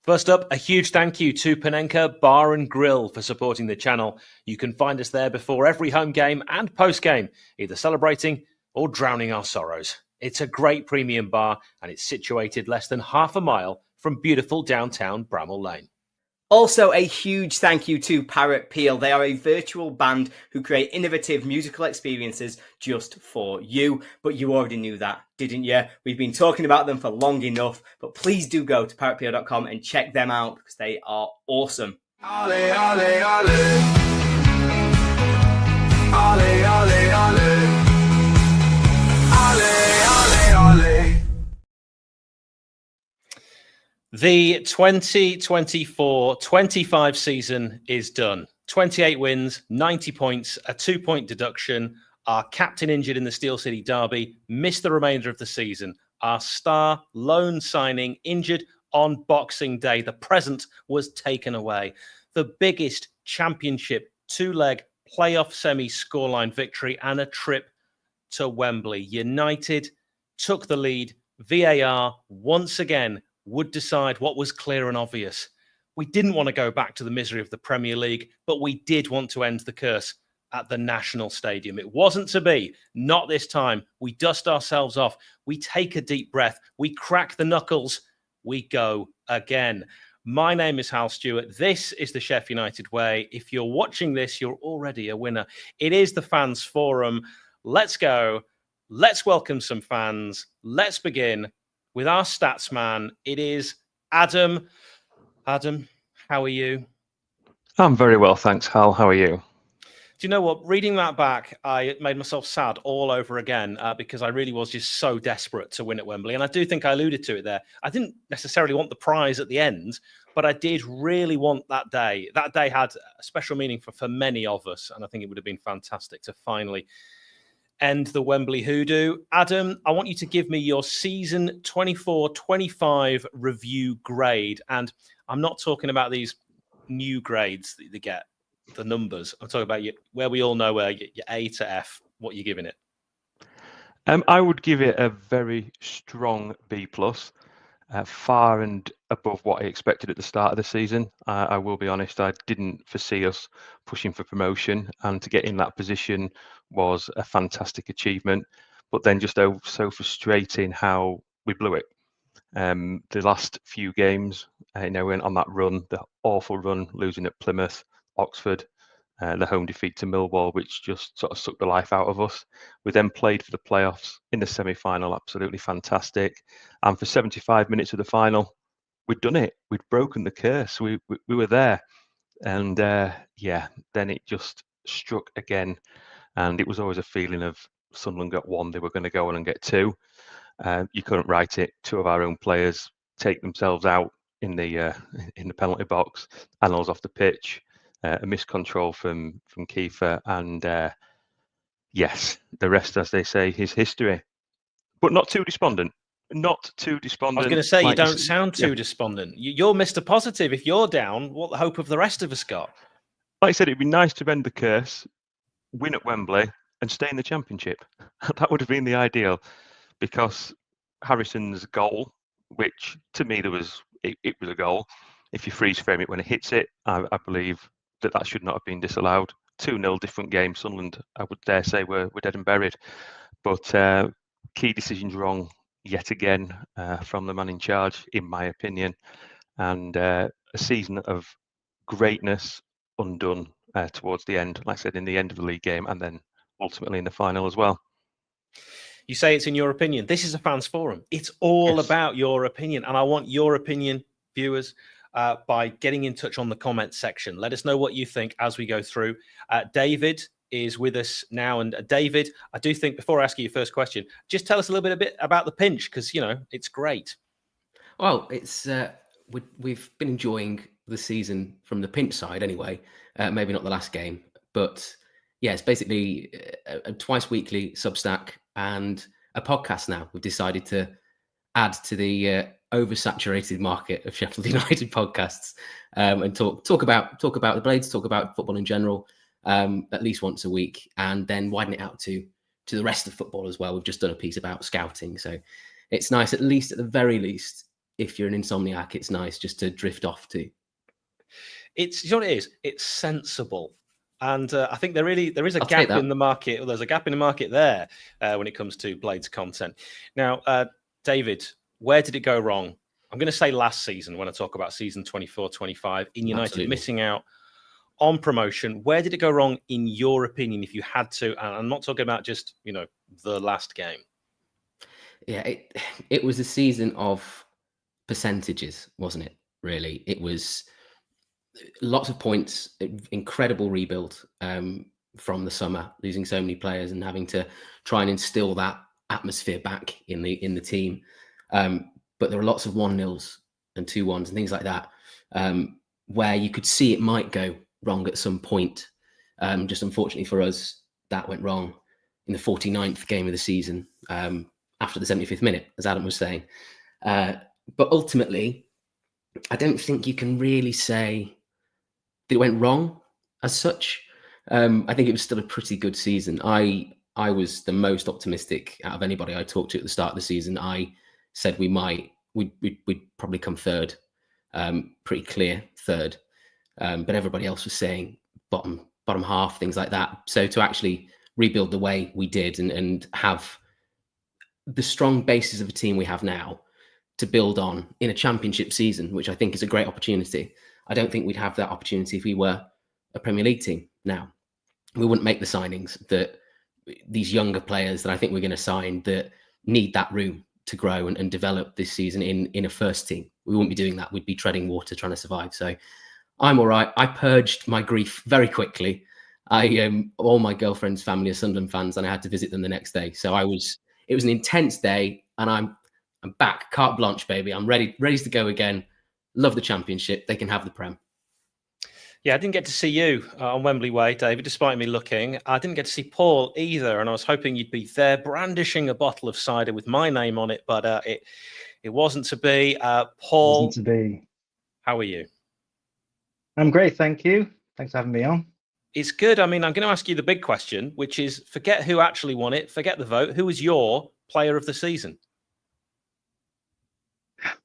First up, a huge thank you to Panenka Bar and Grill for supporting the channel. You can find us there before every home game and post-game, either celebrating or drowning our sorrows. It's a great premium bar and it's situated less than half a mile from beautiful downtown Bramall Lane. Also, a huge thank you to 𝗵𝗵𝗴𝗹. They are a virtual band who create innovative musical experiences just for you. But you already knew that, didn't you? We've been talking about them for long enough. But please do go to 𝗵𝗵𝗴𝗹.com and check them out because they are awesome. Ole, ole, ole. Ole, ole, ole. Ole, ole, ole. The 2024-25 season is done. 28 wins, 90 points, a 2-point deduction. Our captain injured in the Steel City derby, missed the remainder of the season. Our star loan signing injured on Boxing Day. The present was taken away. The biggest championship two-leg playoff semi scoreline victory and a trip to Wembley. United took the lead. VAR once again would decide what was clear and obvious. We didn't want to go back to the misery of the Premier League, but we did want to end the curse at the National Stadium. It wasn't to be. Not this time. We dust ourselves off. We take a deep breath. We crack the knuckles. We go again. My name is Hal Stewart. This is the Sheff United way. If you're watching this, you're already a winner. It is the Fans Forum. Let's go. Let's welcome some fans. Let's begin with our stats man. It is Adam. Adam, how are you? I'm very well, thanks, Hal. How are you? Do you know what? Reading that back, I made myself sad all over again because I really was just so desperate to win at Wembley. And I do think I alluded to it there. I didn't necessarily want the prize at the end, but I did really want that day. That day had a special meaning for many of us. And I think it would have been fantastic to finally end the Wembley hoodoo. Adam, I want you to give me your season 24-25 review grade. And I'm not talking about these new grades that you get, the numbers. I'm talking about where we all know where your A to F, what you're giving it. I would give it a very strong B+, far and above what I expected at the start of the season. I will be honest, I didn't foresee us pushing for promotion, and to get in that position was a fantastic achievement, but then just so frustrating how we blew it. The last few games, went on that run, the awful run, losing at Plymouth, Oxford, the home defeat to Millwall, which just sort of sucked the life out of us. We then played for the playoffs in the semi-final, absolutely fantastic. And for 75 minutes of the final, we'd done it. We'd broken the curse. We were there. And then it just struck again. And it was always a feeling of Sunderland got one, they were going to go on and get two. You couldn't write it. Two of our own players take themselves out in the penalty box, and I was off the pitch. A miscontrol from 𝗍𝗄𝗏, and yes, the rest, as they say, is history. But not too despondent. Not too despondent. I was going to say, you don't sound too despondent. You're Mr. Positive. If you're down, what hope have the rest of us got? Like I said, it'd be nice to end the curse, win at Wembley, and stay in the Championship. That would have been the ideal, because Harrison's goal, which to me it was a goal. If you freeze frame it when it hits it, I believe that should not have been disallowed. 2-0, different game. Sunderland, I would dare say, we're dead and buried. But key decisions wrong yet again from the man in charge, in my opinion. And a season of greatness undone towards the end, like I said, in the end of the league game, and then ultimately in the final as well. You say it's in your opinion. This is a fans forum. It's all about your opinion. And I want your opinion, viewers, by getting in touch on the comments section. Let us know what you think as we go through. David is with us now. And David, I do think, before I ask you your first question, just tell us a little bit about the pinch, because, it's great. Well, it's we've been enjoying the season from the pinch side anyway. Maybe not the last game, but yeah, it's basically a twice weekly Substack and a podcast now. We've decided to add to the oversaturated market of Sheffield United podcasts, and talk about the Blades, talk about football in general, at least once a week, and then widen it out to the rest of football as well. We've just done a piece about scouting, so it's nice, at the very least, if you're an insomniac, it's nice just to drift off to. It's, you know what it is? It's sensible. And I think there is a I'll take gap that. in the market. There's a gap in the market there when it comes to Blades content. Now, David, where did it go wrong? I'm going to say last season when I talk about season 24-25 in United Absolutely. missing out on promotion. Where did it go wrong in your opinion, if you had to? And I'm not talking about just, the last game. Yeah, it was a season of percentages, wasn't it? Really, it was lots of points, incredible rebuild from the summer, losing so many players and having to try and instill that atmosphere back in the team. But there were lots of 1-0s and 2-1s and things like that, where you could see it might go wrong at some point. Just unfortunately for us, that went wrong in the 49th game of the season, after the 75th minute, as Adam was saying. But ultimately, I don't think you can really say that it went wrong as such. I think it was still a pretty good season. I was the most optimistic out of anybody I talked to at the start of the season. I said we'd probably come third, pretty clear third. But everybody else was saying bottom half, things like that. So to actually rebuild the way we did and have the strong basis of a team we have now to build on in a championship season, which I think is a great opportunity. I don't think we'd have that opportunity if we were a Premier League team now. We wouldn't make the signings that these younger players that I think we're going to sign that need that room to grow and develop this season in a first team. We wouldn't be doing that. We'd be treading water trying to survive. So I'm all right. I purged my grief very quickly. All my girlfriend's family are Sunderland fans and I had to visit them the next day. So it was an intense day and I'm back, carte blanche, baby. I'm ready to go again. Love the championship. They can have the Prem. Yeah, I didn't get to see you on Wembley Way, David, despite me looking. I didn't get to see Paul either, and I was hoping you'd be there brandishing a bottle of cider with my name on it, but it wasn't to be. Paul, Wasn't to be. How are you? I'm great, thank you. Thanks for having me on. It's good. I mean, I'm going to ask you the big question, which is forget who actually won it, forget the vote. Who was your player of the season?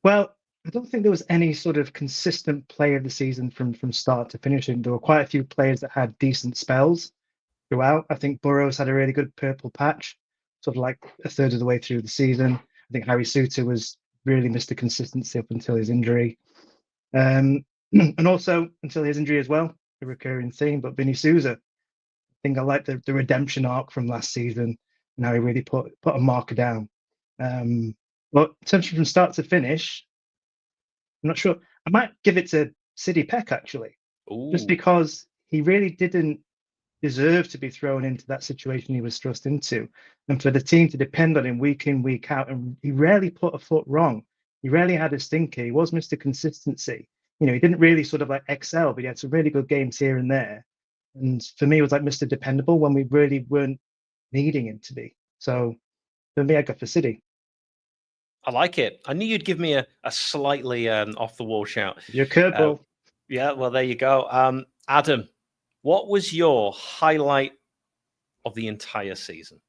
Well, I don't think there was any sort of consistent player of the season from start to finish. And there were quite a few players that had decent spells throughout. I think Burrows had a really good purple patch, sort of like a third of the way through the season. I think 𝗍𝗲 was really Mr. Consistency up until his injury. And also until his injury as well, a recurring theme. But 𝗍𝗲, I think I like the redemption arc from last season and how he really put a marker down. But in terms of from start to finish, I'm not sure. I might give it to 𝗍𝗍 actually, just because he really didn't deserve to be thrown into that situation he was thrust into, and for the team to depend on him week in, week out, and he rarely put a foot wrong. He rarely had a stinker. He was Mr. Consistency. He didn't really sort of like excel, but he had some really good games here and there. And for me, it was like Mr. Dependable when we really weren't needing him to be. So for me, I go for 𝗍𝗍. I like it. I knew you'd give me a slightly off the wall shout. Your curveball. Yeah, well, there you go. Adam, what was your highlight of the entire season?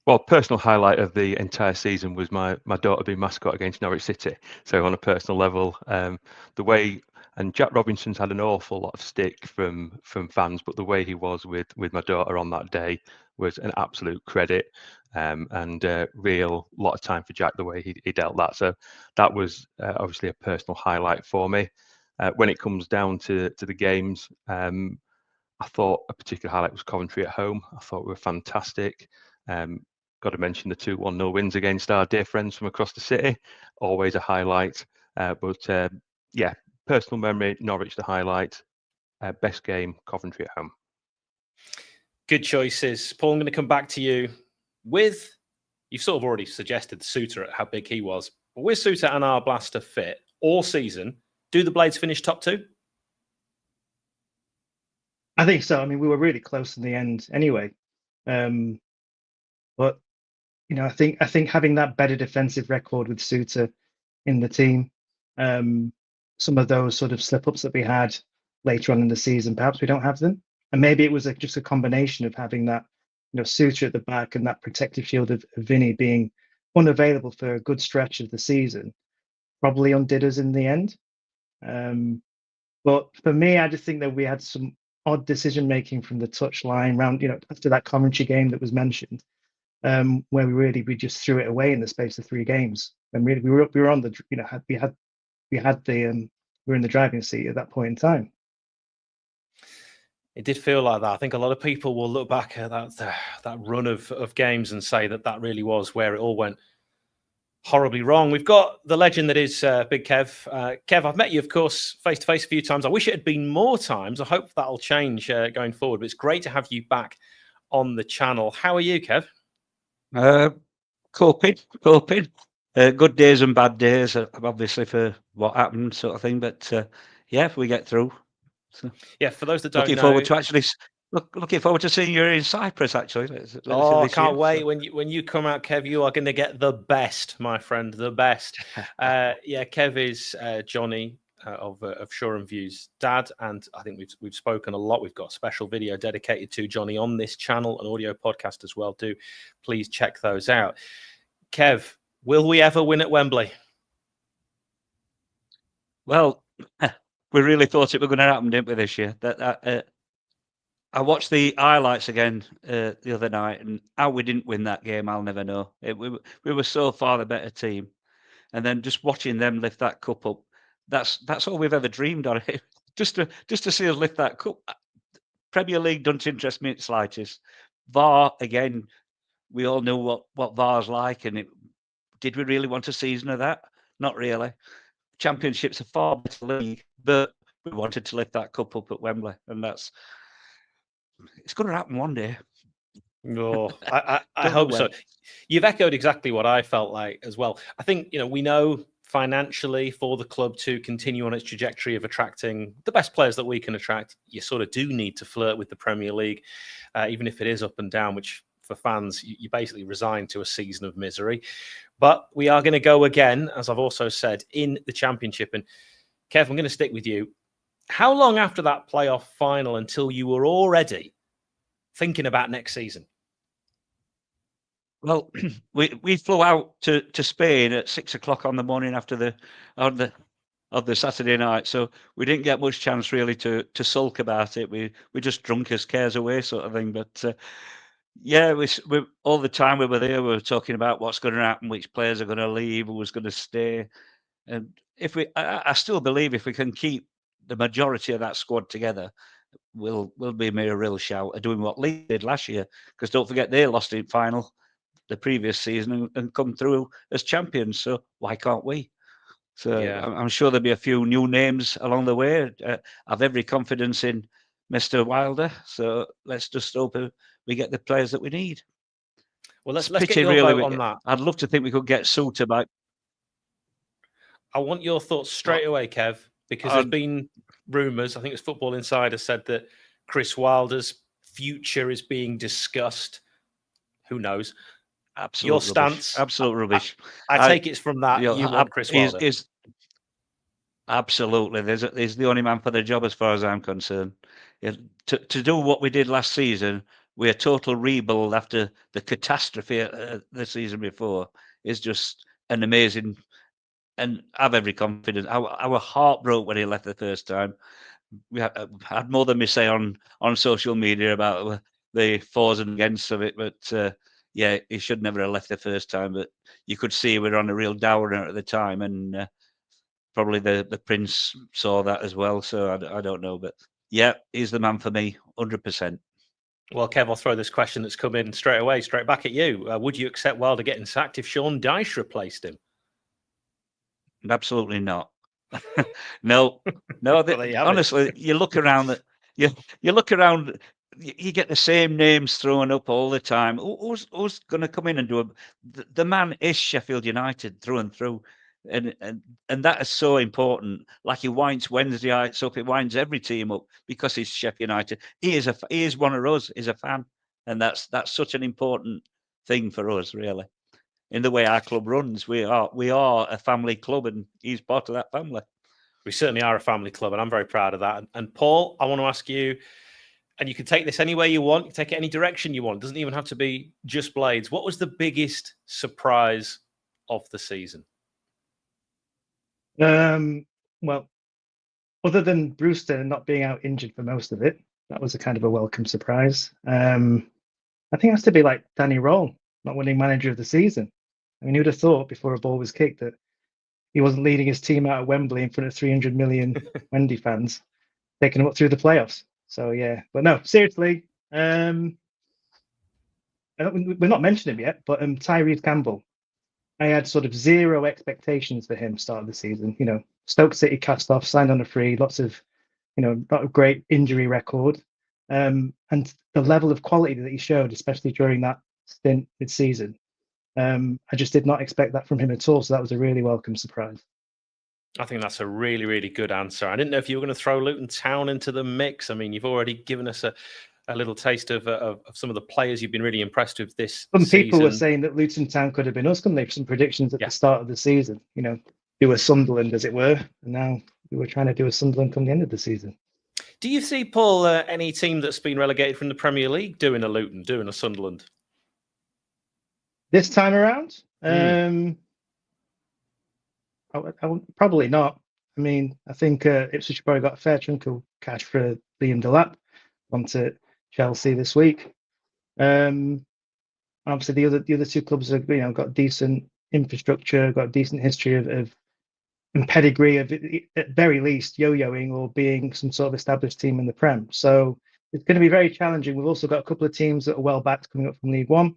Well, personal highlight of the entire season was my daughter being mascot against Norwich City. So on a personal level, the way, and Jack Robinson's had an awful lot of stick from fans, but the way he was with my daughter on that day was an absolute credit, and real lot of time for Jack, the way he dealt that. So that was obviously a personal highlight for me. When it comes down to the games, I thought a particular highlight was Coventry at home. I thought we were fantastic. Got to mention the 2-1-0 wins against our dear friends from across the city. Always a highlight. But yeah, personal memory, Norwich the highlight. Best game, Coventry at home. Good choices. Paul, I'm going to come back to you with, you've sort of already suggested Souttar at how big he was. But with Souttar and our blaster fit all season, do the Blades finish top two? I think so. I mean, we were really close in the end anyway. But I think having that better defensive record with Souttar in the team, some of those sort of slip-ups that we had later on in the season, perhaps we don't have them. And maybe it was just a combination of having that, Souttar at the back and that protective shield of Vinny being unavailable for a good stretch of the season. probably undid us in the end. But for me, I just think that we had some odd decision making from the touchline round, after that Coventry game that was mentioned, where we just threw it away in the space of 3 games. And really, we were on the, we were in the driving seat at that point in time. It did feel like that. I think a lot of people will look back at that run of games and say that really was where it all went horribly wrong. We've got the legend that is Big Kev. Kev, I've met you, of course, face to face a few times. I wish it had been more times. I hope that'll change going forward. But it's great to have you back on the channel. How are you, Kev? Coping. Good days and bad days, obviously, for what happened, sort of thing. But if we get through. So, yeah, for those that don't know, looking forward to seeing you in Cyprus. Actually, I can't wait. So. When you come out, Kev, you are going to get the best, my friend, the best. Kev is Johnny of 𝗕𝗿𝗄𝐕𝐏𝐍's dad, and I think we've spoken a lot. We've got a special video dedicated to Johnny on this channel, an audio podcast as well. Do please check those out. Kev, will we ever win at Wembley? Well, we really thought it was going to happen, didn't we, this year? I watched the highlights again the other night, and how we didn't win that game, I'll never know. We were so far the better team, and then just watching them lift that cup up, that's all we've ever dreamed of. just to see us lift that cup. Premier League doesn't interest me in the slightest. VAR, again, we all know what VAR's like, and did we really want a season of that? Not really. Championship's a far better league, but we wanted to lift that cup up at Wembley, and it's going to happen one day. Oh, I hope so. You've echoed exactly what I felt like as well. I think, we know financially for the club to continue on its trajectory of attracting the best players that we can attract, you sort of do need to flirt with the Premier League, even if it is up and down, which for fans, you basically resign to a season of misery. But we are going to go again, as I've also said, in the Championship. And Kev, I'm going to stick with you. How long after that playoff final until you were already thinking about next season? Well, we flew out to Spain at 6 o'clock on the morning after the Saturday night, so we didn't get much chance really to sulk about it. We just drunk as cares away, sort of thing. But we all the time we were there, we were talking about what's going to happen, which players are going to leave, who was going to stay, and I still believe if we can keep the majority of that squad together, we'll be a real shout at doing what Leeds did last year. Because don't forget, they lost in final the previous season and come through as champions. So why can't we? So yeah. I'm sure there'll be a few new names along the way. I have every confidence in Mr. Wilder. So let's just hope we get the players that we need. Well, let's get your vote on that. I'd love to think we could get Souttar back. I want your thoughts straight away, Kev, because there's been rumours. I think it's Football Insider said that Chris Wilder's future is being discussed. Who knows? Absolute your rubbish. Stance. Absolute rubbish. I take it's from that. You want Chris Wilder. Absolutely. He's the only man for the job as far as I'm concerned. To do what we did last season, we're a total rebuild after the catastrophe the season before, is just an amazing. And I have every confidence. Our heart broke when he left the first time. We had more than me say on social media about the fors and against of it, but he should never have left the first time. But you could see we were on a real downer at the time, and probably the Prince saw that as well. So I don't know, but yeah, he's the man for me, 100%. Well, Kev, I'll throw this question that's come in straight back at you. Would you accept Wilder getting sacked if 𝗕𝗿𝗄𝐻 replaced him? Absolutely not. No. Honestly, you look around. You look around. You get the same names thrown up all the time. Who's going to come in and do the man is Sheffield United through and through, and that is so important. Like he winds Wednesdayites up, he winds every team up because he's Sheffield United. He is one of us. He's a fan, and that's such an important thing for us, really. In the way our club runs, we are a family club, and he's part of that family. We certainly are a family club, and I'm very proud of that. And Paul, I want to ask you, and you can take this any way you want, you can take it any direction you want. It doesn't even have to be just Blades. What was the biggest surprise of the season? Well, other than Brewster not being out injured for most of it, that was a kind of a welcome surprise. I think it has to be like Danny Roll not winning manager of the season. I mean, who'd have thought before a ball was kicked that he wasn't leading his team out of Wembley in front of 300 million Wendy fans, taking them up through the playoffs. So yeah, but no, seriously, we're not mentioning him yet, but 𝗬𝗏 𝗕𝗿. I had sort of zero expectations for him start of the season. You know, Stoke City cast off, signed on a free, lots of, not a great injury record. And the level of quality that he showed, especially during that stint mid-season, I just did not expect that from him at all. So that was a really welcome surprise. I think that's a really, really good answer. I didn't know if you were going to throw Luton Town into the mix. I mean, you've already given us a little taste of some of the players you've been really impressed with this Some season. people were saying that Luton Town could have been us, couldn't they? Some predictions at the start of the season, do a Sunderland, as it were. And now we were trying to do a Sunderland come the end of the season. Do you see, Paul, any team that's been relegated from the Premier League doing a Luton, doing a Sunderland? This time around? Probably not. I mean, I think Ipswich probably got a fair chunk of cash for Liam Delap onto Chelsea this week. Obviously, the other two clubs have got decent infrastructure, got a decent history of and pedigree of, at very least, yo-yoing or being some sort of established team in the Prem. So it's going to be very challenging. We've also got a couple of teams that are well backed coming up from League One,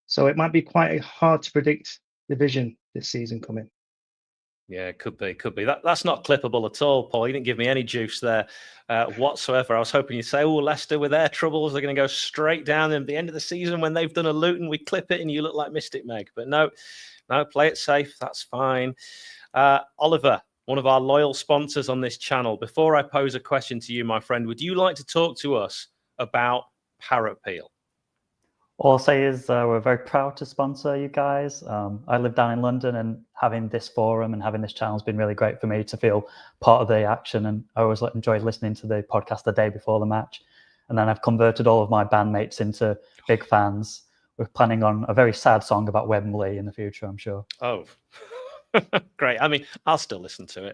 so it might be quite hard to predict division this season coming. Yeah, it could be. That's not clippable at all, Paul. You didn't give me any juice there whatsoever. I was hoping you'd say, Leicester with their troubles, they're going to go straight down. And at the end of the season, when they've done a Luton, we clip it and you look like Mystic Meg. But no, play it safe. That's fine. Oliver, one of our loyal sponsors on this channel. Before I pose a question to you, my friend, would you like to talk to us about 𝗏𝗏𝗏? All I'll say is we're very proud to sponsor you guys. I live down in London, and having this forum and having this channel has been really great for me to feel part of the action. And I always enjoy listening to the podcast the day before the match. And then I've converted all of my bandmates into big fans. We're planning on a very sad song about Wembley in the future, I'm sure. Oh, great. I mean, I'll still listen to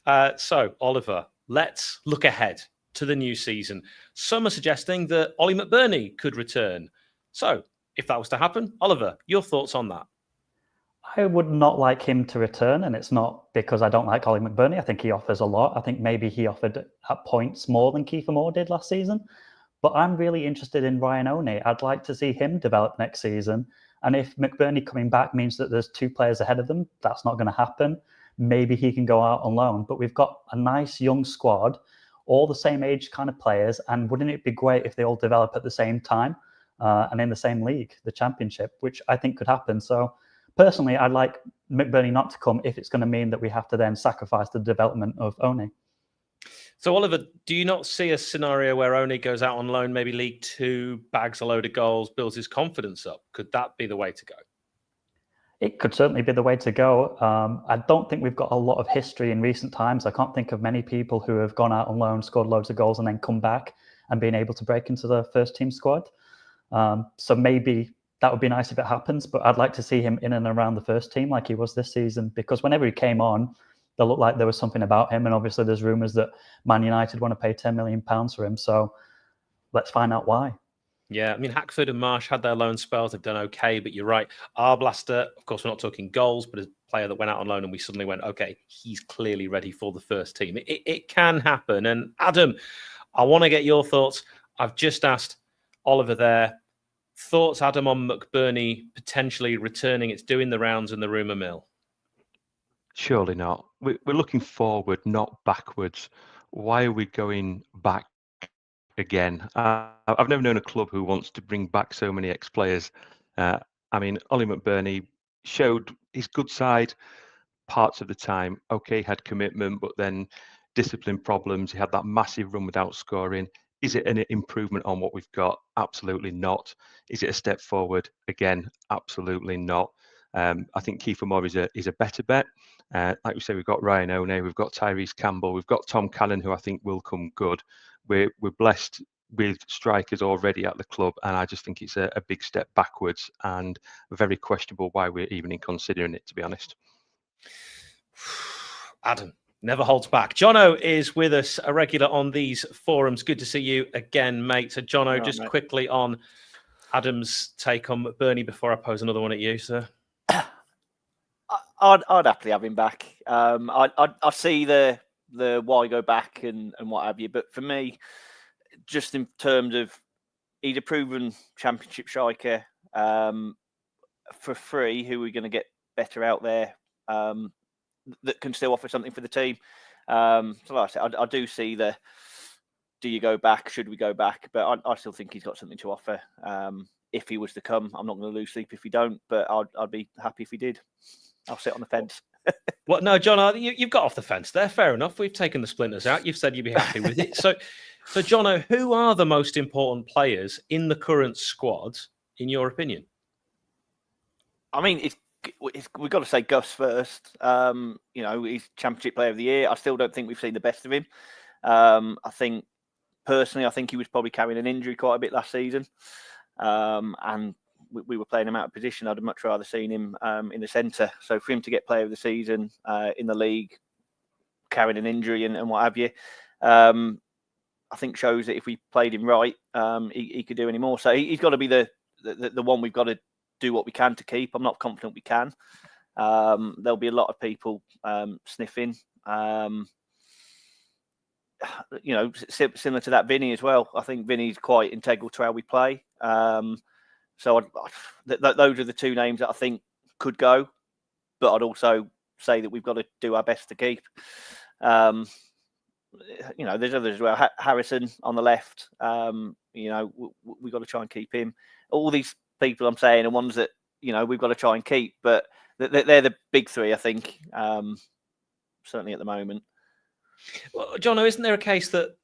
it. So, Oliver, let's look ahead to the new season. Some are suggesting that Ollie McBurnie could return. So, if that was to happen, Oliver, your thoughts on that? I would not like him to return, and it's not because I don't like Ollie McBurnie. I think he offers a lot. I think maybe he offered at points more than 𝗏𝗏𝗏 did last season. But I'm really interested in Ryan Owney. I'd like to see him develop next season. And if McBurnie coming back means that there's two players ahead of them, that's not going to happen. Maybe he can go out on loan. But we've got a nice young squad, all the same age kind of players. And wouldn't it be great if they all develop at the same time? And in the same league, the Championship, which I think could happen. So personally, I'd like McBurnie not to come if it's going to mean that we have to then sacrifice the development of Owney. So, Oliver, do you not see a scenario where Owney goes out on loan, maybe League Two, bags a load of goals, builds his confidence up? Could that be the way to go? It could certainly be the way to go. I don't think we've got a lot of history in recent times. I can't think of many people who have gone out on loan, scored loads of goals, and then come back and been able to break into the first team squad. So maybe that would be nice if it happens, but I'd like to see him in and around the first team like he was this season, because whenever he came on, it looked like there was something about him. And obviously there's rumours that Man United want to pay £10 million for him. So let's find out why. Yeah, I mean, Hackford and Marsh had their loan spells. They've done okay, but you're right. Arblaster, of course, we're not talking goals, but a player that went out on loan and we suddenly went, okay, he's clearly ready for the first team. It can happen. And Adam, I want to get your thoughts. I've just asked Oliver there. Thoughts, Adam, on McBurnie potentially returning? It's doing the rounds in the rumour mill. Surely not. We're looking forward, not backwards. Why are we going back again? I've never known a club who wants to bring back so many ex-players. I mean, Ollie McBurnie showed his good side parts of the time. Okay, had commitment, but then discipline problems. He had that massive run without scoring. Is it an improvement on what we've got? Absolutely not. Is it a step forward? Again, absolutely not. I think 𝗏𝗏𝗏 is a better bet. Like we say, we've got Ryan Owney, we've got 𝗬𝗏𝗏𝗏 𝗕𝗿, we've got Tom Callan, who I think will come good. We're blessed with strikers already at the club, and I just think it's a big step backwards and very questionable why we're even considering it, to be honest. Adam never holds back. Jono is with us, a regular on these forums. Good to see you again, mate. So, Jono, Right, just mate. quickly on Adam's take on McBurney before I pose another one at you, sir. I'd happily have him back. I see the why go back and what have you, but for me, just in terms of he's a proven championship striker for free, who we're going to get better out there that can still offer something for the team. So like I said, I do see the do you go back? Should we go back? But I still think he's got something to offer. If he was to come, I'm not going to lose sleep if he don't, but I'd be happy if he did. I'll sit on the fence. Well, no, John, you've got off the fence there. Fair enough. We've taken the splinters out. You've said you'd be happy with it. So Jono, who are the most important players in the current squad, in your opinion? I mean, we've got to say Gus first. He's Championship Player of the Year. I still don't think we've seen the best of him. I think he was probably carrying an injury quite a bit last season, and we were playing him out of position. I'd have much rather seen him in the centre. So for him to get Player of the Season in the league, carrying an injury and what have you, I think shows that if we played him right, he could do any more. So he's got to be the one we've got to do what we can to keep. I'm not confident we can. There'll be a lot of people sniffing. Similar to that Vinny as well. I think Vinny's quite integral to how we play. So those are the two names that I think could go, but I'd also say that we've got to do our best to keep. There's others as well. Harrison on the left. We've got to try and keep him. All these people I'm saying are ones that we've got to try and keep, but they're the big three, I think. Certainly at the moment. Well, Jono, isn't there a case that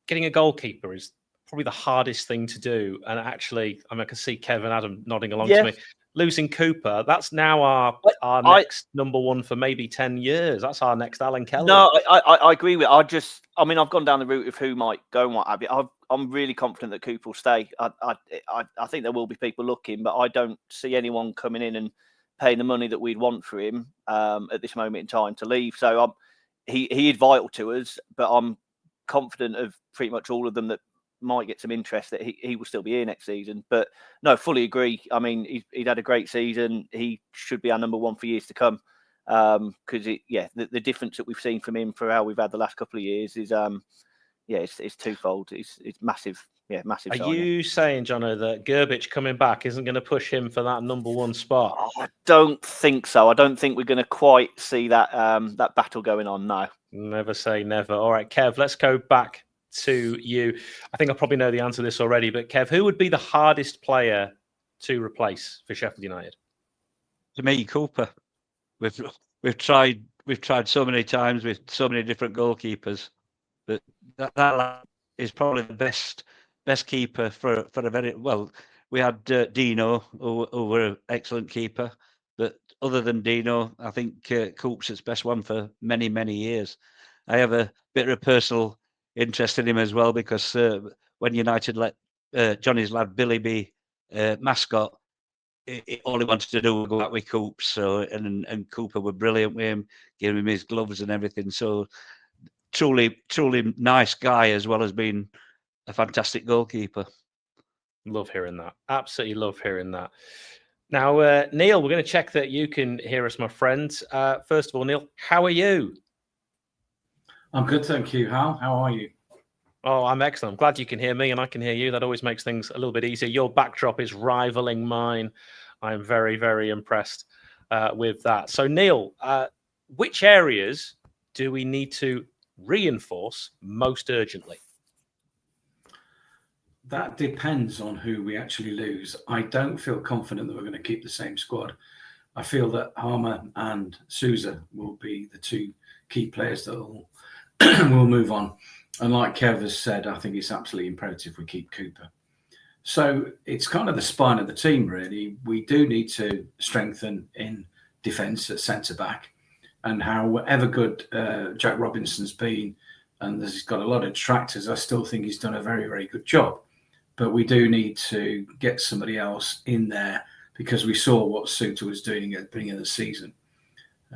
getting a goalkeeper is probably the hardest thing to do? And actually, I can see Kev and Adam nodding along to me. Losing Cooper, that's now our next number one for maybe 10 years. That's our next Alan Kelly. No, I agree with it. I've gone down the route of who might go and what have you. I'm really confident that Cooper will stay. I think there will be people looking, but I don't see anyone coming in and paying the money that we'd want for him at this moment in time to leave. So he is vital to us, but I'm confident of pretty much all of them that might get some interest that he will still be here next season. But no, fully agree. I mean, he's had a great season. He should be our number one for years to come. Because the difference that we've seen from him for how we've had the last couple of years is it's twofold. It's massive. Yeah, massive. Are signing. you saying, Jono, that 𝗍𝗿𝗄𝗃 coming back isn't going to push him for that number one spot? I don't think so. I don't think we're going to quite see that that battle going on now. Never say never. All right, Kev, let's go back to you. I think I probably know the answer to this already, but Kev, who would be the hardest player to replace for Sheffield United? To me, Cooper. We've tried so many times with so many different goalkeepers, but that is probably the best keeper for a very well. We had Dino, who were an excellent keeper, but other than Dino, I think Coop's its best one for many, many years. I have a bit of a personal interest in him as well because when United let Johnny's lad Billy be mascot, all he wanted to do was go out with Coop. So and Cooper were brilliant with him, gave him his gloves and everything. So truly nice guy as well as being a fantastic goalkeeper. Love hearing that. Absolutely love hearing that. Now, Neil, we're going to check that you can hear us, my friend. First of all, Neil, how are you? I'm good, thank you. How are you? Oh, I'm excellent. I'm glad you can hear me and I can hear you. That always makes things a little bit easier. Your backdrop is rivaling mine. I'm very, very impressed with that. So, Neil, which areas do we need to reinforce most urgently? That depends on who we actually lose. I don't feel confident that we're going to keep the same squad. I feel that Harmer and Sousa will be the two key players that will move on. And like Kev has said, I think it's absolutely imperative we keep Cooper. So it's kind of the spine of the team, really. We do need to strengthen in defence at centre-back. And however good Jack Robinson's been, and he's got a lot of detractors, I still think he's done a very, very good job. But we do need to get somebody else in there because we saw what Souttar was doing at the beginning of the season.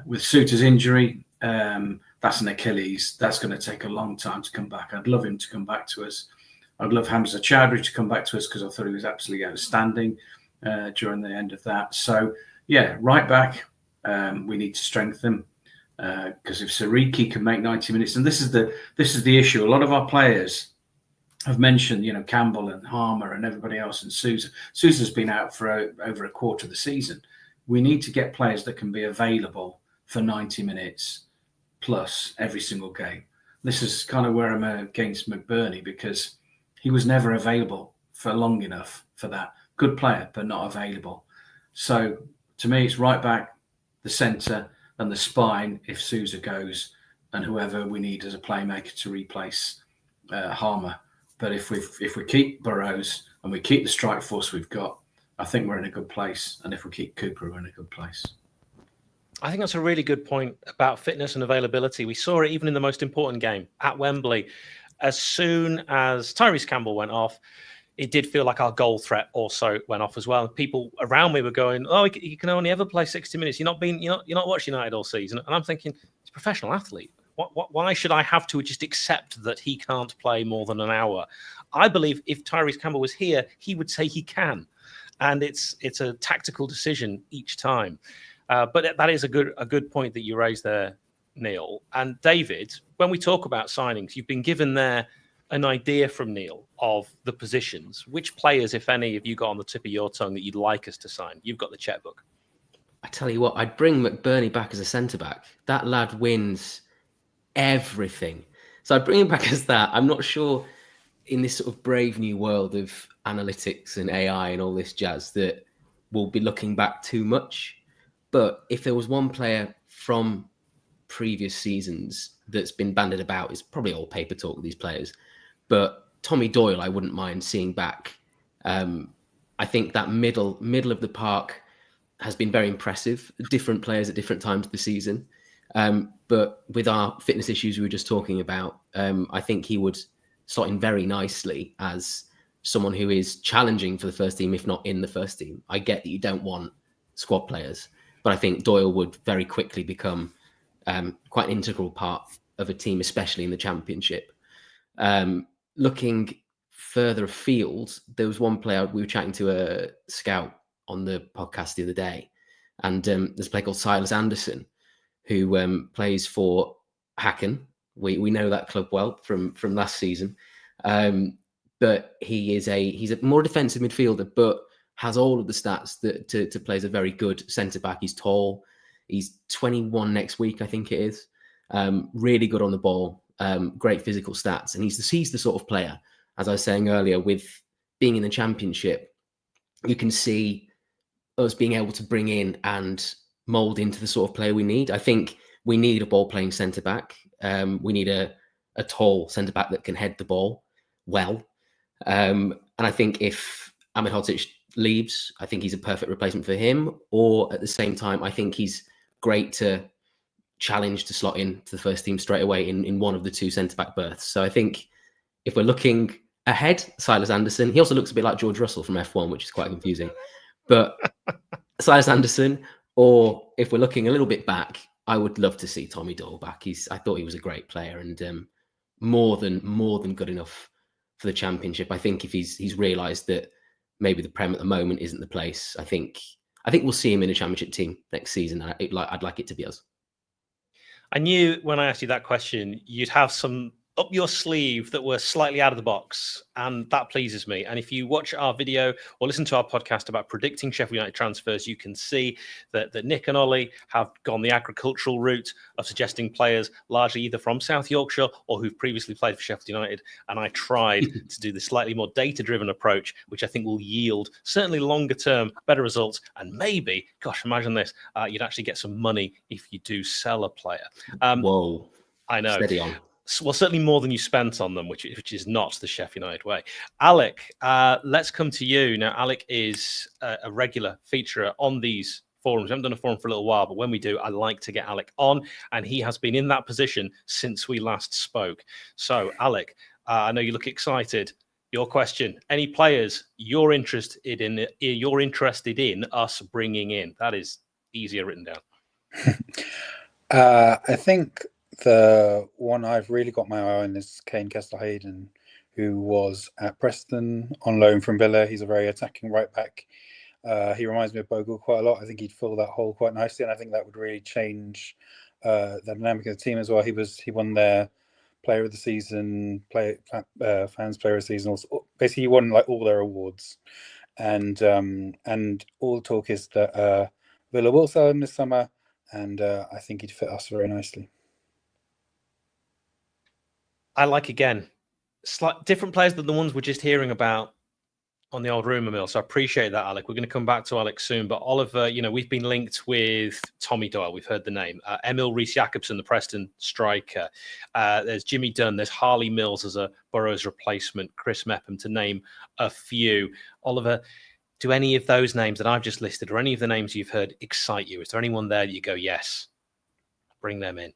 With Souttar's injury, That's an Achilles. That's going to take a long time to come back. I'd love him to come back to us. I'd love Hamza Chowdhury to come back to us because I thought he was absolutely outstanding during the end of that. So, yeah, right back, we need to strengthen because if 𝗍𝗫𝗍 can make 90 minutes, and this is the issue. A lot of our players have mentioned, Campbell and Harmer and everybody else, and Sousa. Sousa's been out for over a quarter of the season. We need to get players that can be available for 90 minutes plus every single game. This is kind of where I'm against McBurney because he was never available for long enough for that. Good player, but not available. So to me, it's right back, the centre and the spine if Sousa goes, and whoever we need as a playmaker to replace Harmer. But if we keep Burrows and we keep the strike force we've got, I think we're in a good place. And if we keep Cooper, we're in a good place. I think that's a really good point about fitness and availability. We saw it even in the most important game at Wembley. As soon as Tyrese Campbell went off, it did feel like our goal threat also went off as well. People around me were going, "Oh, you can only ever play 60 minutes. You're not watching United all season." And I'm thinking, he's a professional athlete. Why should I have to just accept that he can't play more than an hour? I believe if Tyrese Campbell was here, he would say he can, and it's a tactical decision each time. But that is a good point that you raised there, Neil. And David, when we talk about signings, you've been given there an idea from Neil of the positions. Which players, if any, have you got on the tip of your tongue that you'd like us to sign? You've got the checkbook. I tell you what, I'd bring McBurney back as a centre-back. That lad wins everything. So I'd bring him back as that. I'm not sure in this sort of brave new world of analytics and AI and all this jazz that we'll be looking back too much. But if there was one player from previous seasons that's been bandied about, it's probably all paper talk with these players. But Tommy Doyle, I wouldn't mind seeing back. I think that middle of the park has been very impressive. Different players at different times of the season. But with our fitness issues we were just talking about, I think he would slot in very nicely as someone who is challenging for the first team, if not in the first team. I get that you don't want squad players, but I think Doyle would very quickly become quite an integral part of a team, especially in the Championship. Looking further afield, there was one player, we were chatting to a scout on the podcast the other day, and there's a player called Silas Anderson, who plays for Häcken. We know that club well from last season. But he's a more defensive midfielder, but has all of the stats that to play as a very good centre-back. He's tall. He's 21 next week, I think it is. Really good on the ball. Great physical stats. And he's the sort of player, as I was saying earlier, with being in the Championship, you can see us being able to bring in and mould into the sort of player we need. I think we need a ball-playing centre-back. We need a tall centre-back that can head the ball well. And I think if 𝗵𝗿𝗄𝐻 leaves, I think he's a perfect replacement for him. Or at the same time, I think he's great to challenge to slot in to the first team straight away in one of the two centre-back berths. So I think if we're looking ahead, Silas Anderson, he also looks a bit like George Russell from F1, which is quite confusing. But Silas Anderson, or if we're looking a little bit back, I would love to see Tommy Doyle back. I thought he was a great player and more than good enough for the Championship. I think if he's realised that maybe the Prem at the moment isn't the place, I think we'll see him in a Championship team next season. And I'd like it to be us. I knew when I asked you that question, you'd have some up your sleeve that were slightly out of the box, and that pleases me. And if you watch our video or listen to our podcast about predicting Sheffield United transfers, you can see that Nick and Ollie have gone the agricultural route of suggesting players largely either from South Yorkshire or who've previously played for Sheffield United. And I tried to do the slightly more data-driven approach, which I think will yield certainly longer-term better results. And maybe, gosh, imagine this, you'd actually get some money if you do sell a player. Whoa. I know. Steady on. Well, certainly more than you spent on them, which is not the Sheffield United way. Alec, let's come to you. Now, Alec is a regular feature on these forums. We haven't done a forum for a little while, but when we do, I like to get Alec on, and he has been in that position since we last spoke. So, Alec, I know you look excited. Your question, any players you're interested in us bringing in? That is easier written down. I think the one I've really got my eye on is 𝗍𝗿𝗵𝗻, who was at Preston on loan from Villa. He's a very attacking right back. He reminds me of Bogle quite a lot. I think he'd fill that hole quite nicely, and I think that would really change the dynamic of the team as well. He won their Player of the Season, Fans Player of the Season. Also, basically, he won like all their awards, and all the talk is that Villa will sell him this summer, and I think he'd fit us very nicely. I like, again, different players than the ones we're just hearing about on the old rumour mill. So I appreciate that, Alec. We're going to come back to Alex soon. But Oliver, we've been linked with Tommy Doyle. We've heard the name. 𝗚𝗿𝗏𝗍 Jacobson, the Preston striker. There's Jimmy Dunn. There's Harley Mills as a Burrows replacement. Chris Mepham, to name a few. Oliver, do any of those names that I've just listed or any of the names you've heard excite you? Is there anyone there that you go, yes, bring them in?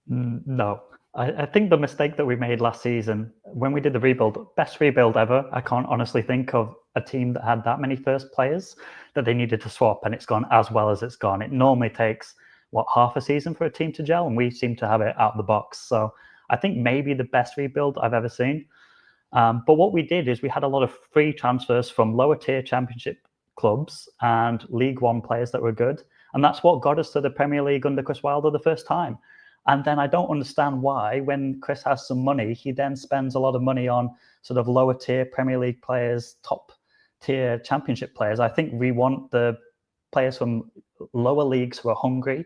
No. I think the mistake that we made last season, when we did the rebuild, best rebuild ever, I can't honestly think of a team that had that many first players that they needed to swap, and it's gone as well as it's gone. It normally takes, half a season for a team to gel, and we seem to have it out of the box. So I think maybe the best rebuild I've ever seen. But what we did is we had a lot of free transfers from lower tier championship clubs and League One players that were good. And that's what got us to the Premier League under Chris Wilder the first time. And then I don't understand why, when Chris has some money, he then spends a lot of money on sort of lower tier Premier League players, top tier championship players. I think we want the players from lower leagues who are hungry.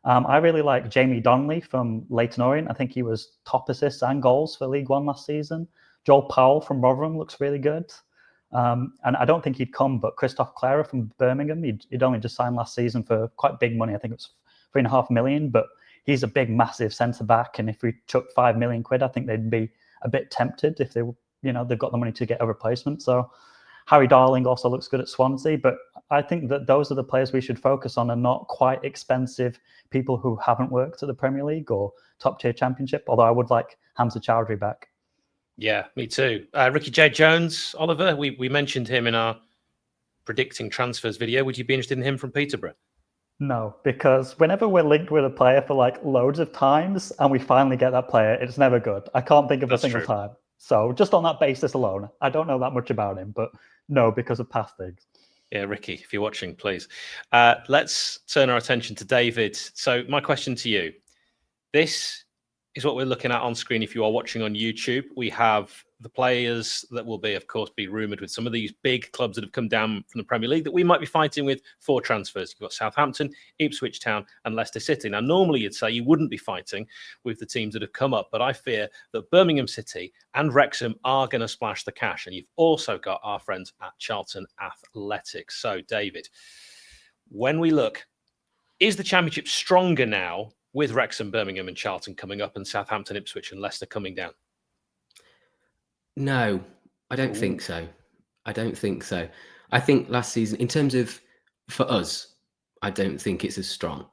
I really like Jamie Donnelly from Leyton Orient. I think he was top assists and goals for League One last season. Joel Powell from Rotherham looks really good. And I don't think he'd come, but Christoph Clara from Birmingham, he'd only just signed last season for quite big money. I think it was £3.5 million, but he's a big, massive centre back, and if we took £5 million, I think they'd be a bit tempted if they've got the money to get a replacement. So Harry Darling also looks good at Swansea, but I think that those are the players we should focus on, and not quite expensive people who haven't worked at the Premier League or top tier Championship. Although I would like 𝗍𝗻𝗄 Chowdhury back. Yeah, me too. Ricky J. Jones, Oliver, we mentioned him in our predicting transfers video. Would you be interested in him from Peterborough? No, because whenever we're linked with a player for loads of times and we finally get that player, it's never good. I can't think of a single time. So just on that basis alone, I don't know that much about him, but no, because of past things. Yeah, Ricky, if you're watching, please. Let's turn our attention to David. So my question to you, this is what we're looking at on screen. If you are watching on YouTube, we have the players that will be, of course, be rumoured with some of these big clubs that have come down from the Premier League that we might be fighting with for transfers. You've got Southampton, Ipswich Town and Leicester City. Now, normally you'd say you wouldn't be fighting with the teams that have come up, but I fear that Birmingham City and Wrexham are going to splash the cash. And you've also got our friends at Charlton Athletic. So, David, when we look, is the Championship stronger now with Wrexham, Birmingham and Charlton coming up and Southampton, Ipswich and Leicester coming down? No, I don't think so. I don't think so. I think last season, in terms of, for us, I don't think it's as strong.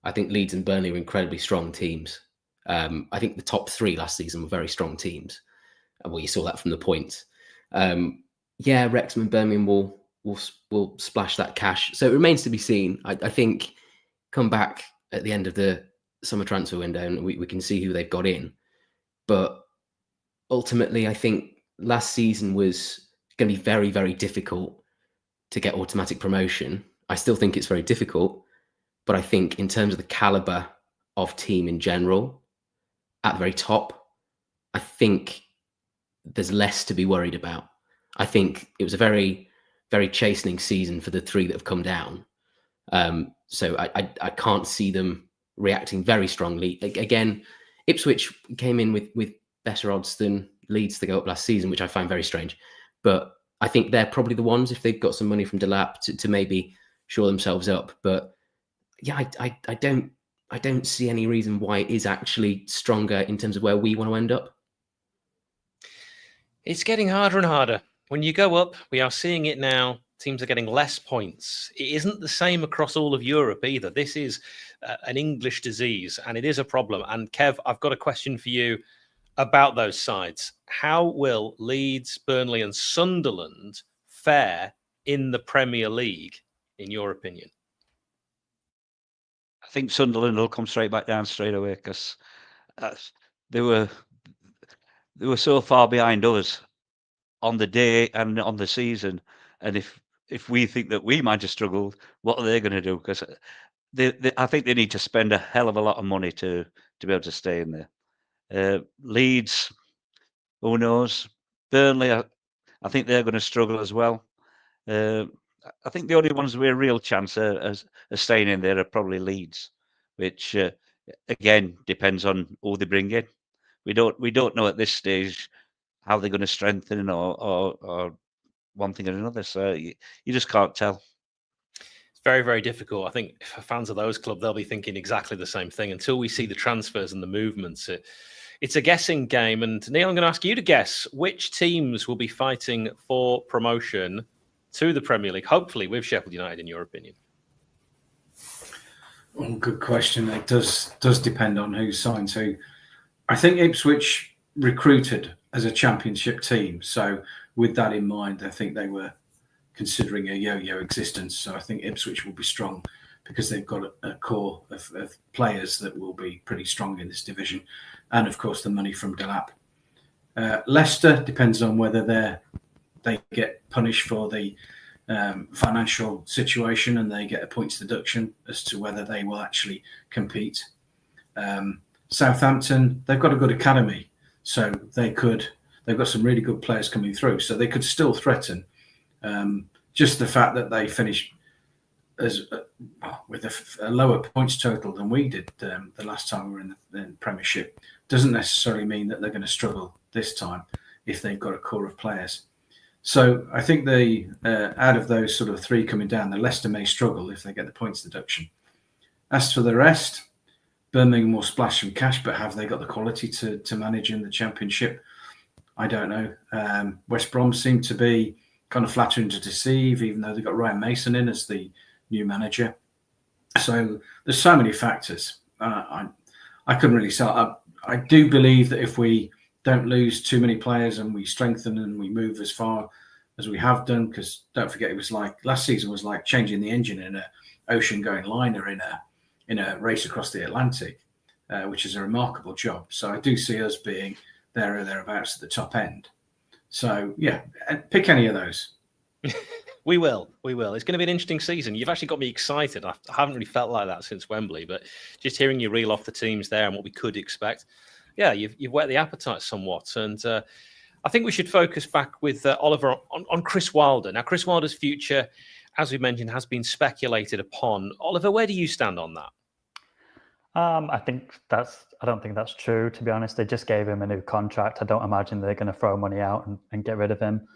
I think Leeds and Burnley were incredibly strong teams. I think the top three last season were very strong teams. Well, you saw that from the points. Yeah, Wrexham and Birmingham will splash that cash. So it remains to be seen. I think come back at the end of the summer transfer window and we can see who they've got in. But ultimately, I think last season was going to be very, very difficult to get automatic promotion. I still think it's very difficult, but I think in terms of the caliber of team in general, at the very top, I think there's less to be worried about. I think it was a very, very chastening season for the three that have come down. So I can't see them reacting very strongly. Again, Ipswich came in with better odds than Leeds to go up last season, which I find very strange. But I think they're probably the ones, if they've got some money from Delap, to maybe shore themselves up. But yeah, I don't see any reason why it is actually stronger in terms of where we want to end up. It's getting harder and harder. When you go up, we are seeing it now. Teams are getting less points. It isn't the same across all of Europe either. This is an English disease, and it is a problem. And Kev, I've got a question for you about those sides. How will Leeds, Burnley and Sunderland fare in the Premier League, in your opinion? I think Sunderland will come straight back down straight away because they were so far behind us on the day and on the season. And if we think that we might have struggled, what are they going to do? Because I think they need to spend a hell of a lot of money to be able to stay in there. Leeds, who knows? Burnley, I think they're going to struggle as well. I think the only ones with a real chance of staying in there are probably Leeds, which again depends on who they bring in. We don't know at this stage how they're going to strengthen or one thing or another. So you just can't tell. It's very, very difficult. I think for fans of those clubs, they'll be thinking exactly the same thing until we see the transfers and the movements. It's a guessing game. And Neil, I'm going to ask you to guess which teams will be fighting for promotion to the Premier League, hopefully with Sheffield United, in your opinion. Well, good question. It does depend on who signs who. I think Ipswich recruited as a championship team. So with that in mind, I think they were considering a yo-yo existence. So I think Ipswich will be strong because they've got a core of players that will be pretty strong in this division. And of course, the money from Delap. Leicester depends on whether they get punished for the financial situation and they get a points deduction as to whether they will actually compete. Southampton, they've got a good academy, so they've got some really good players coming through, so they could still threaten. Just the fact that they finished with a lower points total than we did the last time we were in the Premiership doesn't necessarily mean that they're going to struggle this time if they've got a core of players. So I think out of those sort of three coming down, the Leicester may struggle if they get the points deduction. As for the rest, Birmingham will splash some cash, but have they got the quality to manage in the Championship? I don't know. West Brom seem to be kind of flattering to deceive, even though they've got Ryan Mason in as the new manager. So there's so many factors. I couldn't really sell. I do believe that if we don't lose too many players and we strengthen and we move as far as we have done, because don't forget, it was like last season was like changing the engine in an ocean-going liner in a race across the Atlantic, which is a remarkable job. So I do see us being there or thereabouts at the top end. So yeah, pick any of those. We will. It's going to be an interesting season. You've actually got me excited. I haven't really felt like that since Wembley, but just hearing you reel off the teams there and what we could expect, yeah, you've whet the appetite somewhat. And I think we should focus back with Oliver on Chris Wilder. Now, Chris Wilder's future, as we mentioned, has been speculated upon. Oliver, where do you stand on that? I don't think that's true, to be honest. They just gave him a new contract. I don't imagine they're going to throw money out and get rid of him.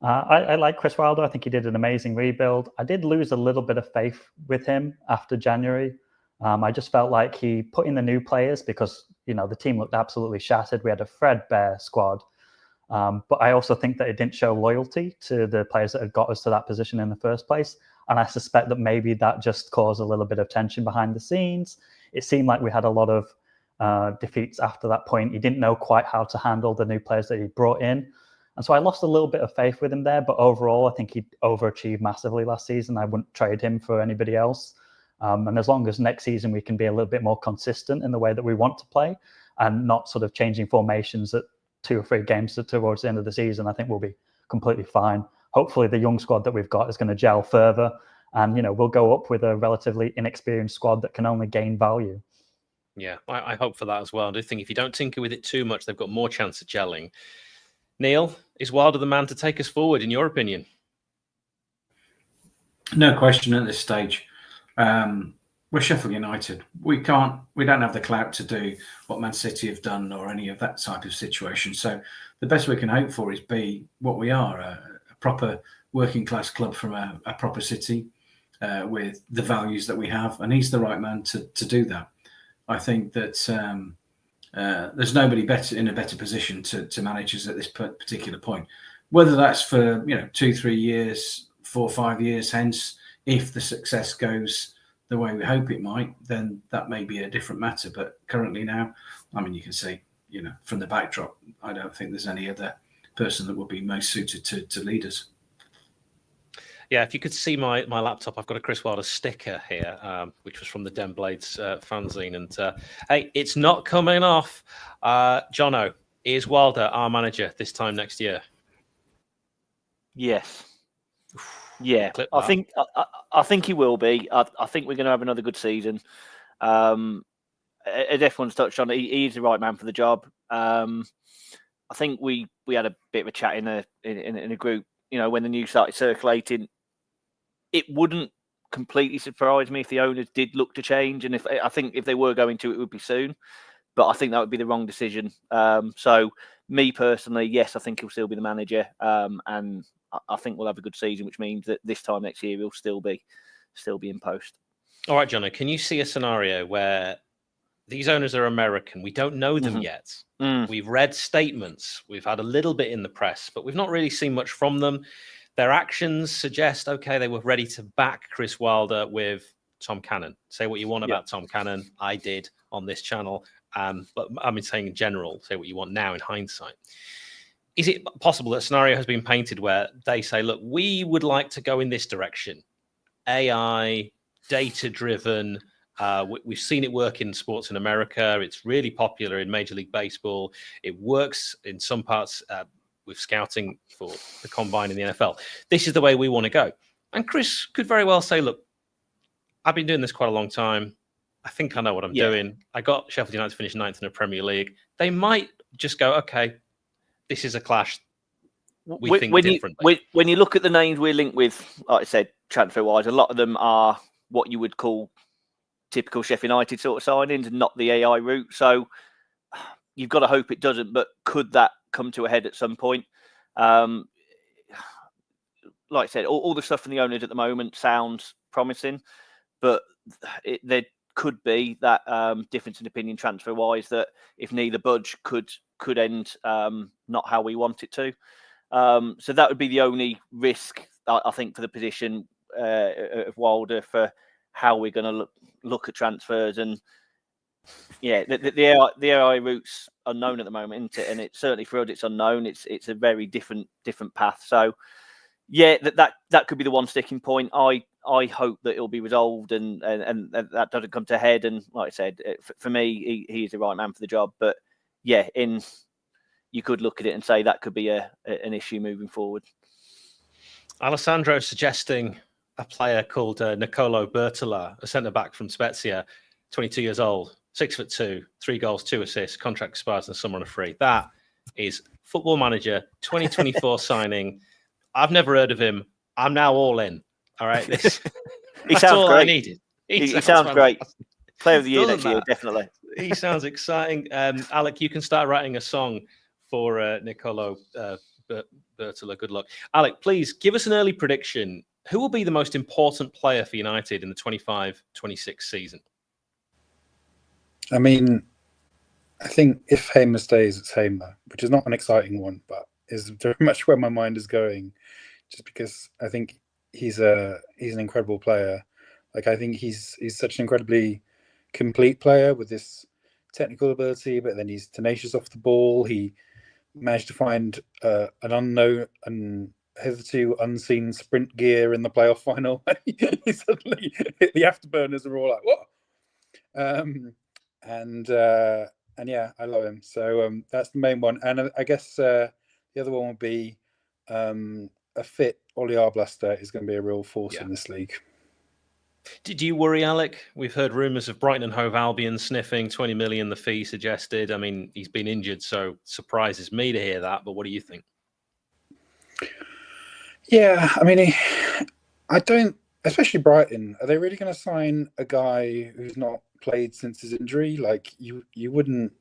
I like Chris Wilder. I think he did an amazing rebuild. I did lose a little bit of faith with him after January. I just felt like he put in the new players because, the team looked absolutely shattered. We had a threadbare squad. But I also think that it didn't show loyalty to the players that had got us to that position in the first place. And I suspect that maybe that just caused a little bit of tension behind the scenes. It seemed like we had a lot of defeats after that point. He didn't know quite how to handle the new players that he brought in. And so I lost a little bit of faith with him there. But overall, I think he overachieved massively last season. I wouldn't trade him for anybody else. And as long as next season we can be a little bit more consistent in the way that we want to play and not sort of changing formations at 2 or 3 games towards the end of the season, I think we'll be completely fine. Hopefully the young squad that we've got is going to gel further and, we'll go up with a relatively inexperienced squad that can only gain value. Yeah, I hope for that as well. I do think if you don't tinker with it too much, they've got more chance of gelling. Neil, is Wilder the man to take us forward, in your opinion? No question at this stage. We're Sheffield United. We don't have the clout to do what Man City have done or any of that type of situation. So the best we can hope for is be what we are, a proper working class club from a proper city with the values that we have. And he's the right man to do that. I think that there's nobody in a better position to manage us at this particular point. Whether that's for 2-3 years, 4 or 5 years hence, if the success goes the way we hope it might, then that may be a different matter. But currently now, you can see, from the backdrop, I don't think there's any other person that would be most suited to lead us. Yeah, if you could see my laptop, I've got a Chris Wilder sticker here, which was from the 𝗲𝗿𝗵𝐻𝗲 fanzine. And hey, it's not coming off. Jono, is Wilder our manager this time next year? Yes. Yeah, Clip I that. think he will be. I think we're going to have another good season. As everyone's touched on, he is the right man for the job. I think we had a bit of a chat in a group. When the news started circulating, it wouldn't completely surprise me if the owners did look to change, and I think if they were going to, it would be soon. But I think that would be the wrong decision. So, me personally, yes, I think he'll still be the manager, and I think we'll have a good season, which means that this time next year he'll still be in post. All right, Jono, can you see a scenario where these owners are American? We don't know them yet. We've read statements. We've had a little bit in the press, but we've not really seen much from them. Their actions suggest, okay, they were ready to back Chris Wilder with Tom Cannon. Say what you want about Tom Cannon. I did on this channel. But I mean, saying in general, say what you want now in hindsight. Is it possible that a scenario has been painted where they say, look, we would like to go in this direction? AI, data-driven. We've seen it work in sports in America. It's really popular in Major League Baseball. It works in some parts with scouting for the combine in the NFL. This is the way we want to go. And Chris could very well say, look, I've been doing this quite a long time. I think I know what I'm doing. I got Sheffield United to finish 9th in the Premier League. They might just go, okay, this is a clash. We think differently. When you look at the names we're linked with, like I said, transfer-wise, a lot of them are what you would call typical Sheffield United sort of signings and not the AI route. So you've got to hope it doesn't, but could that come to a head at some point? Like I said, all the stuff from the owners at the moment sounds promising, but there could be that difference in opinion transfer-wise that if neither budge could end not how we want it to. So that would be the only risk, I think, for the position of Wilder for how we're going to look at transfers. And yeah, the AI route's unknown at the moment, isn't it? And it's certainly for us, it's unknown. It's a very different path. So yeah, that could be the one sticking point. I hope that it'll be resolved and that doesn't come to head. And like I said, for me, he is the right man for the job. But yeah, you could look at it and say that could be an issue moving forward. Alessandro suggesting a player called 𝗏𝗏𝗏, a centre-back from 𝗬𝗏𝗏, 22 years old, 6'2", 3 goals, 2 assists, contract expires in the summer on a free. That is Football Manager 2024 signing. I've never heard of him. I'm now all in. All right, that's all great. I needed. He sounds great. Player of the year next year, definitely. He sounds exciting. Alec, you can start writing a song for 𝗏𝗏𝗏𝗏. Good luck. Alec, please give us an early prediction. Who will be the most important player for United in the 25-26 season? I mean, I think if Hamer stays, it's Hamer, which is not an exciting one, but is very much where my mind is going, just because I think he's an incredible player. Like, I think he's such an incredibly complete player with this technical ability, but then he's tenacious off the ball. He managed to find an unknown and hitherto unseen sprint gear in the playoff final. He suddenly hit the afterburners and we're all like, what? And yeah, I love him. So that's the main one. And I guess the other one would be a fit 𝗏𝗏𝗏𝗏 is going to be a real force in this league. Did you worry, Alec? We've heard rumours of Brighton and Hove Albion sniffing 20 million, the fee suggested. I mean, he's been injured, so surprises me to hear that. But what do you think? Yeah, I mean, I don't, especially Brighton, are they really going to sign a guy who's not played since his injury? Like, you wouldn't.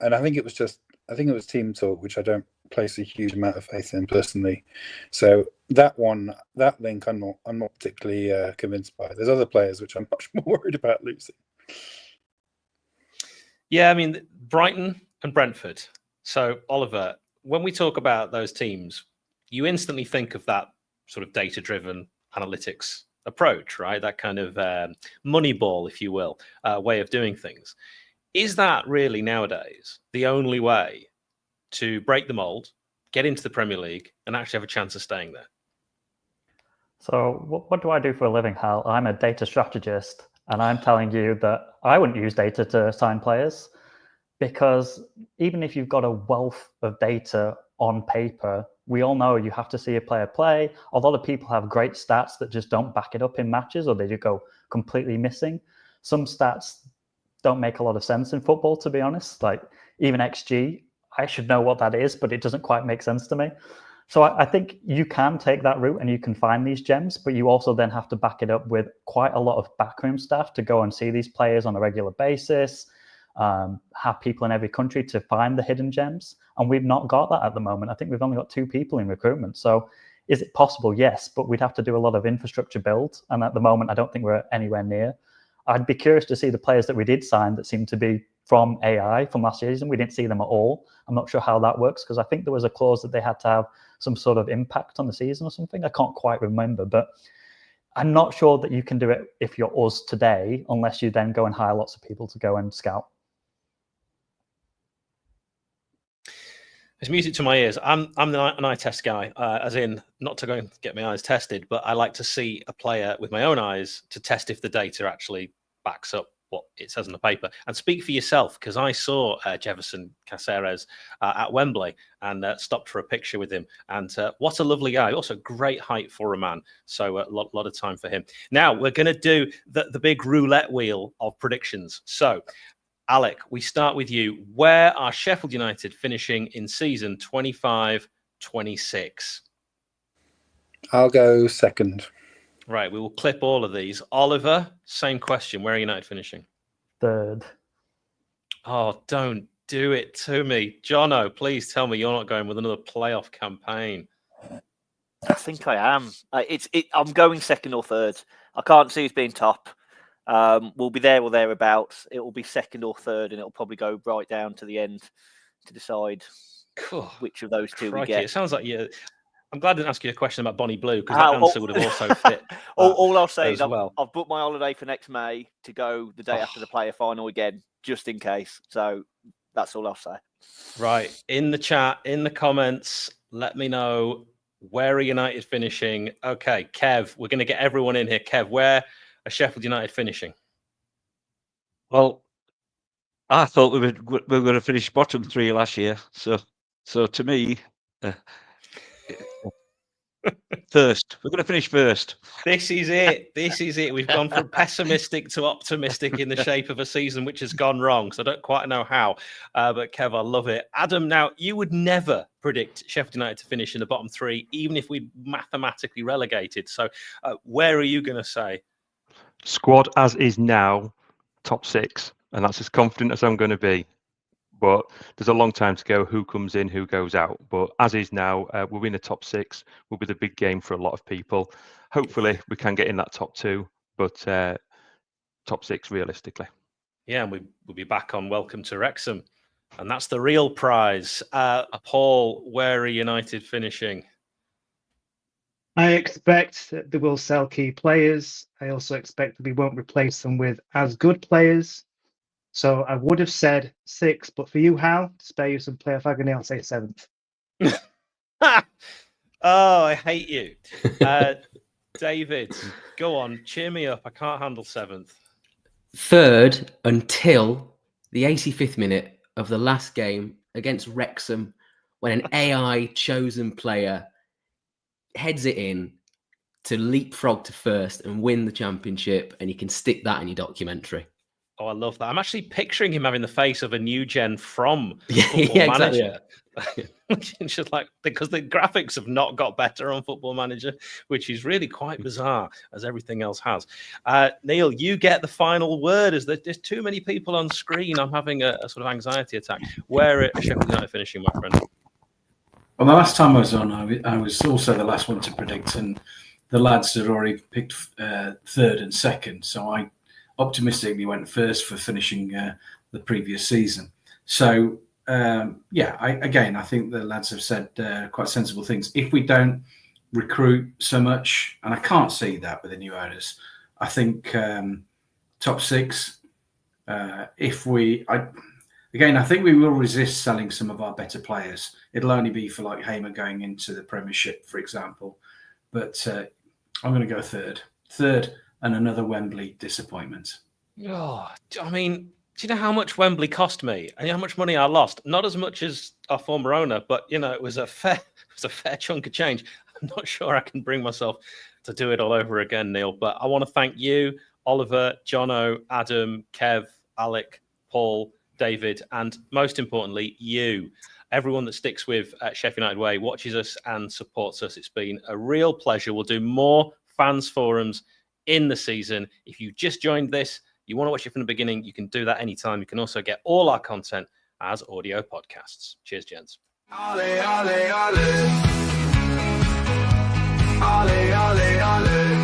And I think it was team talk, which I don't place a huge amount of faith in personally. So that link, I'm not particularly convinced by. There's other players which I'm much more worried about losing. Yeah, I mean, Brighton and Brentford. So Oliver, when we talk about those teams, you instantly think of that sort of data-driven analytics approach, right? That kind of Moneyball, if you will, way of doing things. Is that really nowadays the only way to break the mold, get into the Premier League, and actually have a chance of staying there? So what do I do for a living, Hal? I'm a data strategist, and I'm telling you that I wouldn't use data to sign players, because even if you've got a wealth of data on paper, we all know you have to see a player play. A lot of people have great stats that just don't back it up in matches, or they just go completely missing. Some stats don't make a lot of sense in football, to be honest. Like even XG, I should know what that is, but it doesn't quite make sense to me. So I think you can take that route and you can find these gems, but you also then have to back it up with quite a lot of backroom staff to go and see these players on a regular basis, have people in every country to find the hidden gems. And we've not got that at the moment. I think we've only got 2 people in recruitment. So is it possible? Yes, but we'd have to do a lot of infrastructure build. And at the moment, I don't think we're anywhere near. I'd be curious to see the players that we did sign that seem to be from AI from last season. We didn't see them at all. I'm not sure how that works, because I think there was a clause that they had to have some sort of impact on the season or something. I can't quite remember, but I'm not sure that you can do it if you're us today, unless you then go and hire lots of people to go and scout. It's music to my ears. I'm an eye test guy, as in not to go and get my eyes tested, but I like to see a player with my own eyes to test if the data actually backs up what it says on the paper. And speak for yourself, because I saw 𝗣𝗿𝗲𝗄 at Wembley and stopped for a picture with him. And what a lovely guy. Also great height for a man. So a lot of time for him. Now we're going to do the big roulette wheel of predictions. So Alec, we start with you. Where are Sheffield United finishing in season 25-26? I'll go second. Right, we will clip all of these. Oliver, same question. Where are United finishing? Third. Oh, don't do it to me. Jono, please tell me you're not going with another playoff campaign. I think I am. I'm going second or third. I can't see us being top. We'll be there or thereabouts. It will be second or third, and it'll probably go right down to the end to decide which of those two we get. It sounds like you. I'm glad I didn't ask you a question about Bonnie Blue, because that answer would have also fit. All I'll say is I've booked my holiday for next May to go the day after the player final again, just in case. So that's all I'll say. Right. In the chat, in the comments, let me know, where are United finishing? Okay, Kev, we're going to get everyone in here. Kev, where are Sheffield United finishing? Well, I thought we were going to finish bottom 3 last year. So to me, first. We're going to finish first. This is it. This is it. We've gone from pessimistic to optimistic in the shape of a season which has gone wrong. So I don't quite know how. But Kev, I love it. Adam, now, you would never predict Sheffield United to finish in the bottom 3, even if we mathematically relegated. So where are you going to say? Squad as is now, top 6. And that's as confident as I'm going to be. But there's a long time to go. Who comes in, who goes out. But as is now, we'll be in the top 6. Will be the big game for a lot of people. Hopefully, we can get in that top 2, but top 6 realistically. Yeah, and we'll be back on Welcome to Wrexham, and that's the real prize. Paul, where are United finishing? I expect that they will sell key players. I also expect that we won't replace them with as good players. So I would have said 6, but for you, Hal, to spare you some playoff agony, I'll say 7th. Oh, I hate you. David, go on, cheer me up. I can't handle 7th. 3rd until the 85th minute of the last game against Wrexham, when an AI chosen player heads it in to leapfrog to 1st and win the championship, and you can stick that in your documentary. Oh, I love that. I'm actually picturing him having the face of a new gen from Football Manager. Exactly, It's just like, because the graphics have not got better on Football Manager, which is really quite bizarre, as everything else has. Neil, you get the final word. There's too many people on screen. I'm having a sort of anxiety attack. Where are Sheffield United finishing, my friend? Well, the last time I was on, I was also the last one to predict, and the lads had already picked 3rd and 2nd. So I optimistically went 1st for finishing the previous season. So I think the lads have said quite sensible things. If we don't recruit so much, and I can't see that with the new owners, I think top 6. I think we will resist selling some of our better players. It'll only be for like 𝗲𝗲𝗄 going into the Premiership, for example. But I'm going to go third, and another Wembley disappointment. Oh, I mean, do you know how much Wembley cost me and how much money I lost? Not as much as our former owner, but it was a fair chunk of change. I'm not sure I can bring myself to do it all over again, Neil. But I want to thank you, Oliver, Jono, Adam, Kev, Alec, Paul, David, and most importantly, you. Everyone that sticks with Sheffield United Way, watches us and supports us. It's been a real pleasure. We'll do more fans forums in the season. If you just joined this, you want to watch it from the beginning, you can do that anytime. You can also get all our content as audio podcasts. Cheers, gents. Ole, ole, ole. Ole, ole, ole.